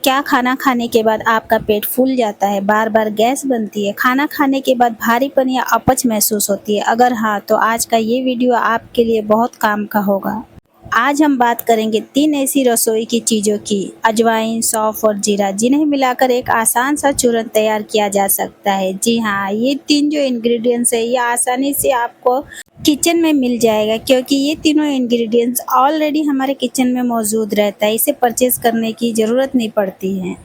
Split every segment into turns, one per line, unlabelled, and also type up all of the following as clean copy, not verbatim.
क्या खाना खाने के बाद आपका पेट फूल जाता है, बार-बार गैस बनती है, खाना खाने के बाद भारीपन या अपच महसूस होती है? अगर हाँ, तो आज का ये वीडियो आपके लिए बहुत काम का होगा। आज हम बात करेंगे 3 ऐसी रसोई की चीज़ों की, अजवाइन, सौंफ और जीरा, जिन्हें मिलाकर एक आसान सा चूरन तैयार किया जा सकता है। जी हाँ, ये 3 जो इंग्रीडिएंट्स है, ये आसानी से आपको किचन में मिल जाएगा, क्योंकि ये तीनों इंग्रेडिएंट्स ऑलरेडी हमारे किचन में मौजूद रहता है। इसे परचेज करने की ज़रूरत नहीं पड़ती है।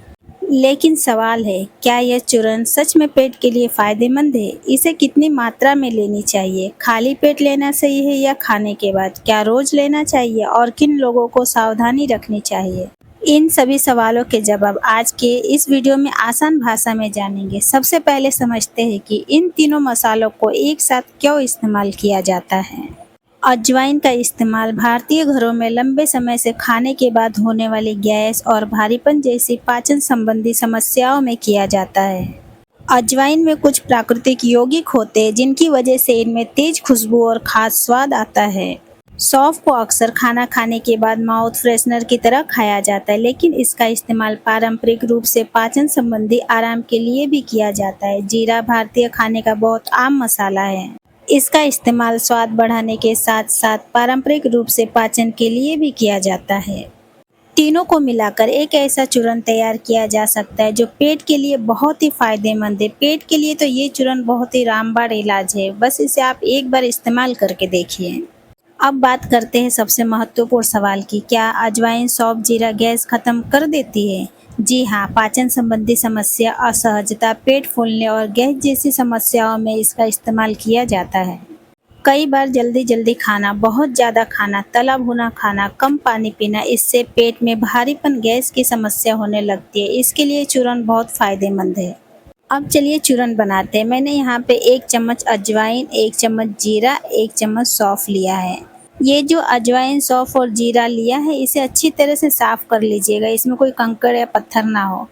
लेकिन सवाल है, क्या यह चूरन सच में पेट के लिए फ़ायदेमंद है? इसे कितनी मात्रा में लेनी चाहिए? खाली पेट लेना सही है या खाने के बाद? क्या रोज़ लेना चाहिए और किन लोगों को सावधानी रखनी चाहिए? इन सभी सवालों के जवाब आज के इस वीडियो में आसान भाषा में जानेंगे। सबसे पहले समझते हैं कि इन तीनों मसालों को एक साथ क्यों इस्तेमाल किया जाता है। अजवाइन का इस्तेमाल भारतीय घरों में लंबे समय से खाने के बाद होने वाली गैस और भारीपन जैसी पाचन संबंधी समस्याओं में किया जाता है। अजवाइन में कुछ प्राकृतिक यौगिक होते हैं, जिनकी वजह से इनमें तेज खुशबू और खास स्वाद आता है। सौंफ को अक्सर खाना खाने के बाद माउथ फ्रेशनर की तरह खाया जाता है, लेकिन इसका इस्तेमाल पारंपरिक रूप से पाचन संबंधी आराम के लिए भी किया जाता है। जीरा भारतीय खाने का बहुत आम मसाला है। इसका इस्तेमाल स्वाद बढ़ाने के साथ साथ पारंपरिक रूप से पाचन के लिए भी किया जाता है। तीनों को मिलाकर एक ऐसा चूरन तैयार किया जा सकता है जो पेट के लिए बहुत ही फायदेमंद है। पेट के लिए तो ये चूरन बहुत ही रामबाण इलाज है। बस इसे आप एक बार इस्तेमाल करके देखिए। अब बात करते हैं सबसे महत्वपूर्ण सवाल की, क्या अजवाइन, सौंफ, जीरा गैस खत्म कर देती है? जी हाँ, पाचन संबंधी समस्या, असहजता, पेट फूलने और गैस जैसी समस्याओं में इसका इस्तेमाल किया जाता है। कई बार जल्दी जल्दी खाना, बहुत ज़्यादा खाना, तला भुना खाना, कम पानी पीना, इससे पेट में भारीपन, गैस की समस्या होने लगती है। इसके लिए चूरन बहुत फायदेमंद है। अब चलिए चूरन बनाते हैं। मैंने यहाँ पे 1 चम्मच अजवाइन, 1 चम्मच जीरा, 1 चम्मच सौंफ लिया है। ये जो अजवाइन, सौंफ और जीरा लिया है, इसे अच्छी तरह से साफ़ कर लीजिएगा, इसमें कोई कंकड़ या पत्थर ना हो।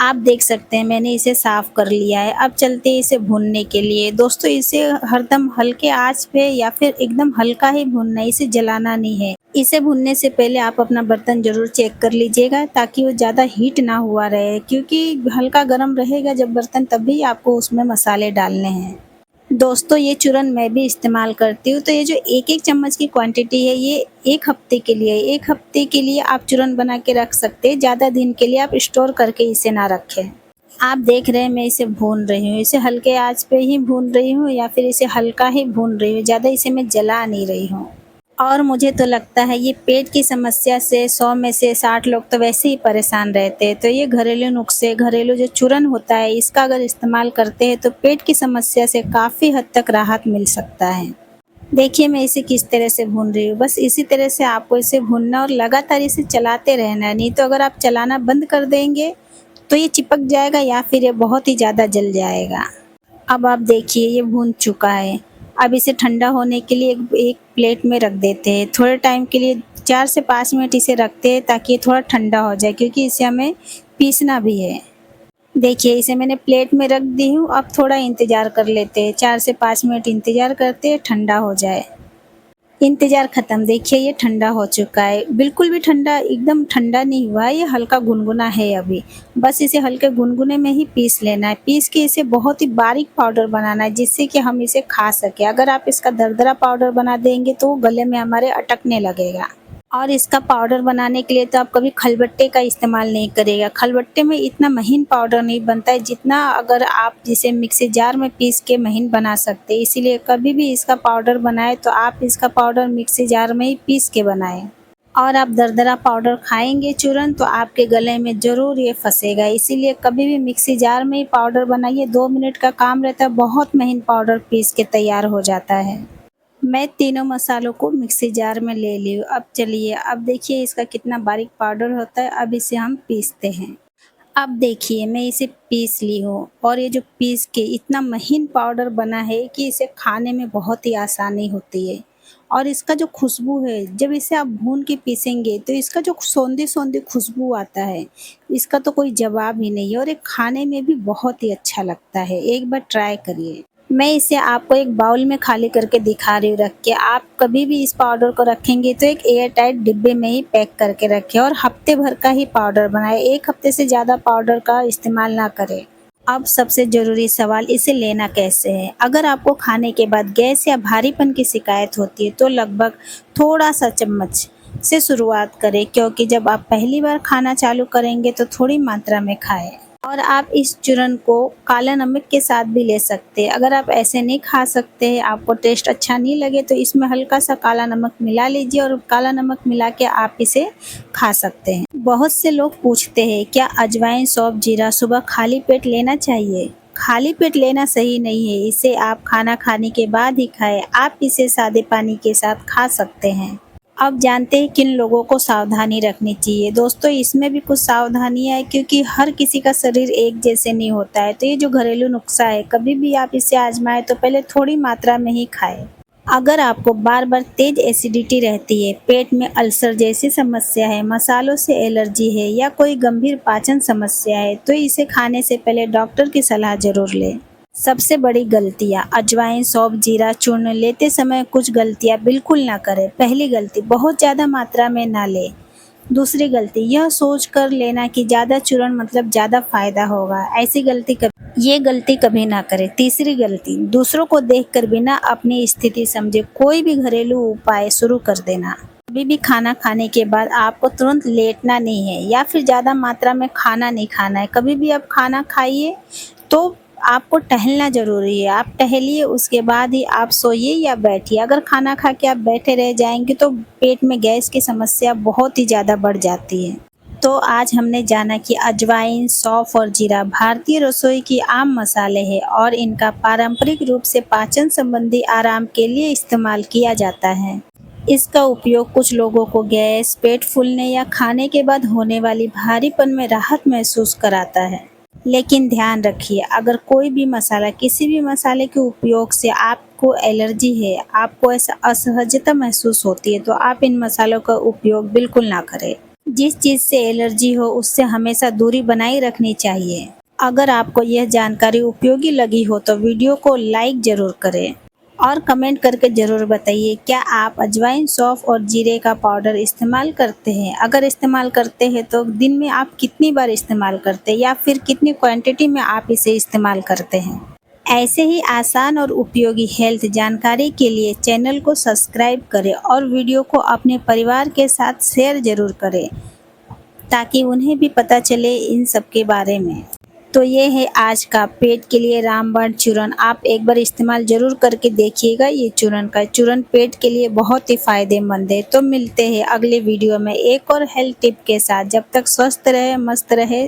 आप देख सकते हैं मैंने इसे साफ़ कर लिया है। अब चलते हैं इसे भूनने के लिए। दोस्तों, इसे हरदम हल्के आँच पे या फिर एकदम हल्का ही भूनना है, इसे जलाना नहीं है। इसे भूनने से पहले आप अपना बर्तन ज़रूर चेक कर लीजिएगा, ताकि वो ज़्यादा हीट ना हुआ रहे, क्योंकि हल्का गर्म रहेगा जब बर्तन, तभी आपको उसमें मसाले डालने हैं। दोस्तों, ये चूरन मैं भी इस्तेमाल करती हूँ, तो ये जो 1-1 चम्मच की क्वांटिटी है, ये 1 हफ्ते के लिए 1 हफ्ते के लिए आप चूरन बना के रख सकते हैं। ज़्यादा दिन के लिए आप स्टोर करके इसे ना रखें। आप देख रहे हैं मैं इसे भून रही हूँ, इसे हल्के आँच पे ही भून रही हूँ या फिर इसे हल्का ही भून रही हूँ, ज़्यादा इसे मैं जला नहीं रही हूँ। और मुझे तो लगता है ये पेट की समस्या से 100 में से 60 लोग तो वैसे ही परेशान रहते हैं, तो ये घरेलू नुस्खे, घरेलू जो चूरन होता है, इसका अगर इस्तेमाल करते हैं तो पेट की समस्या से काफ़ी हद तक राहत मिल सकता है। देखिए मैं इसे किस तरह से भून रही हूँ, बस इसी तरह से आपको इसे भूनना और लगातार इसे चलाते रहना है, नहीं तो अगर आप चलाना बंद कर देंगे तो ये चिपक जाएगा या फिर ये बहुत ही ज़्यादा जल जाएगा। अब आप देखिए ये भून चुका है। अब इसे ठंडा होने के लिए एक प्लेट में रख देते हैं। थोड़े टाइम के लिए 4 से 5 मिनट इसे रखते हैं, ताकि ये थोड़ा ठंडा हो जाए, क्योंकि इसे हमें पीसना भी है। देखिए इसे मैंने प्लेट में रख दी हूँ। अब थोड़ा इंतज़ार कर लेते हैं, 4 से 5 मिनट इंतज़ार करते हैं ठंडा हो जाए। इंतज़ार ख़त्म। देखिए ये ठंडा हो चुका है, बिल्कुल भी ठंडा, एकदम ठंडा नहीं हुआ है, ये हल्का गुनगुना है अभी। बस इसे हल्के गुनगुने में ही पीस लेना है। पीस के इसे बहुत ही बारीक पाउडर बनाना है, जिससे कि हम इसे खा सकें। अगर आप इसका दरदरा पाउडर बना देंगे तो वो गले में हमारे अटकने लगेगा। और इसका पाउडर बनाने के लिए तो आप कभी खलबट्टे का इस्तेमाल नहीं करिएगा। खलबट्टे में इतना महीन पाउडर नहीं बनता है, जितना अगर आप जिसे मिक्सी जार में पीस के महीन बना सकते हैं। इसीलिए कभी भी इसका पाउडर बनाएं तो आप इसका पाउडर मिक्सी जार में ही पीस के बनाएं। और आप दरदरा पाउडर खाएंगे चूरन, तो आपके गले में ज़रूर ये फंसेगा। इसीलिए कभी भी मिक्सी जार में ही पाउडर बनाइए। 2 मिनट का काम रहता है, बहुत महीन पाउडर पीस के तैयार हो जाता है। मैं तीनों मसालों को मिक्सी जार में ले ली हूँ। अब चलिए, अब देखिए इसका कितना बारीक पाउडर होता है। अब इसे हम पीसते हैं। अब देखिए मैं इसे पीस ली हूँ, और ये जो पीस के इतना महीन पाउडर बना है कि इसे खाने में बहुत ही आसानी होती है। और इसका जो खुशबू है, जब इसे आप भून के पीसेंगे तो इसका जो सौंधी-सौंधी खुशबू आता है, इसका तो कोई जवाब ही नहीं है, और ये खाने में भी बहुत ही अच्छा लगता है। एक बार ट्राई करिए। मैं इसे आपको एक बाउल में खाली करके दिखा रही हूँ रख के। आप कभी भी इस पाउडर को रखेंगे तो एक एयर टाइट डिब्बे में ही पैक करके रखें और हफ्ते भर का ही पाउडर बनाएं। 1 हफ्ते से ज़्यादा पाउडर का इस्तेमाल ना करें। अब सबसे ज़रूरी सवाल, इसे लेना कैसे है? अगर आपको खाने के बाद गैस या भारीपन की शिकायत होती है तो लगभग थोड़ा सा चम्मच से शुरुआत करें, क्योंकि जब आप पहली बार खाना चालू करेंगे तो थोड़ी मात्रा में खाएं। और आप इस चूर्ण को काला नमक के साथ भी ले सकते हैं। अगर आप ऐसे नहीं खा सकते, आपको टेस्ट अच्छा नहीं लगे तो इसमें हल्का सा काला नमक मिला लीजिए और काला नमक मिला के आप इसे खा सकते हैं। बहुत से लोग पूछते हैं क्या अजवाइन, सौंफ, जीरा सुबह खाली पेट लेना चाहिए? खाली पेट लेना सही नहीं है। इसे आप खाना खाने के बाद ही खाएं। आप इसे सादे पानी के साथ खा सकते हैं। अब जानते हैं किन लोगों को सावधानी रखनी चाहिए। दोस्तों, इसमें भी कुछ सावधानियां है, क्योंकि हर किसी का शरीर एक जैसे नहीं होता है। तो ये जो घरेलू नुस्खा है, कभी भी आप इसे आजमाएं तो पहले थोड़ी मात्रा में ही खाएं। अगर आपको बार बार तेज एसिडिटी रहती है, पेट में अल्सर जैसी समस्या है, मसालों से एलर्जी है या कोई गंभीर पाचन समस्या है तो इसे खाने से पहले डॉक्टर की सलाह जरूर लें। सबसे बड़ी गलतियाँ, अजवाइन, सौंफ, जीरा चूर्ण लेते समय कुछ गलतियाँ बिल्कुल ना करें। पहली गलती, बहुत ज़्यादा मात्रा में ना लें। दूसरी गलती, यह सोच कर लेना कि ज़्यादा चूर्ण मतलब ज़्यादा फायदा होगा। ये गलती कभी ना करें। तीसरी गलती, दूसरों को देखकर बिना अपनी स्थिति समझे कोई भी घरेलू उपाय शुरू कर देना। कभी भी खाना खाने के बाद आपको तुरंत लेटना नहीं है या फिर ज़्यादा मात्रा में खाना नहीं खाना है। कभी भी आप खाना खाइए तो आपको टहलना ज़रूरी है। आप टहलिए, उसके बाद ही आप सोइए या बैठिए। अगर खाना खा के आप बैठे रह जाएंगे तो पेट में गैस की समस्या बहुत ही ज़्यादा बढ़ जाती है। तो आज हमने जाना कि अजवाइन, सौंफ और जीरा भारतीय रसोई की आम मसाले हैं और इनका पारंपरिक रूप से पाचन संबंधी आराम के लिए इस्तेमाल किया जाता है। इसका उपयोग कुछ लोगों को गैस, पेट फूलने या खाने के बाद होने वाली भारीपन में राहत महसूस कराता है। लेकिन ध्यान रखिए, अगर कोई भी मसाला, किसी भी मसाले के उपयोग से आपको एलर्जी है, आपको ऐसा असहजता महसूस होती है तो आप इन मसालों का उपयोग बिल्कुल ना करें। जिस चीज़ से एलर्जी हो उससे हमेशा दूरी बनाए रखनी चाहिए। अगर आपको यह जानकारी उपयोगी लगी हो तो वीडियो को लाइक ज़रूर करें और कमेंट करके ज़रूर बताइए क्या आप अजवाइन, सौंफ और जीरे का पाउडर इस्तेमाल करते हैं। अगर इस्तेमाल करते हैं तो दिन में आप कितनी बार इस्तेमाल करते हैं या फिर कितनी क्वांटिटी में आप इसे इस्तेमाल करते हैं। ऐसे ही आसान और उपयोगी हेल्थ जानकारी के लिए चैनल को सब्सक्राइब करें और वीडियो को अपने परिवार के साथ शेयर ज़रूर करें ताकि उन्हें भी पता चले इन सब के बारे में। तो ये है आज का पेट के लिए रामबाण चूर्ण। आप एक बार इस्तेमाल ज़रूर करके देखिएगा। ये चूर्ण पेट के लिए बहुत ही फ़ायदेमंद है। तो मिलते हैं अगले वीडियो में एक और हेल्थ टिप के साथ। जब तक स्वस्थ रहे, मस्त रहे।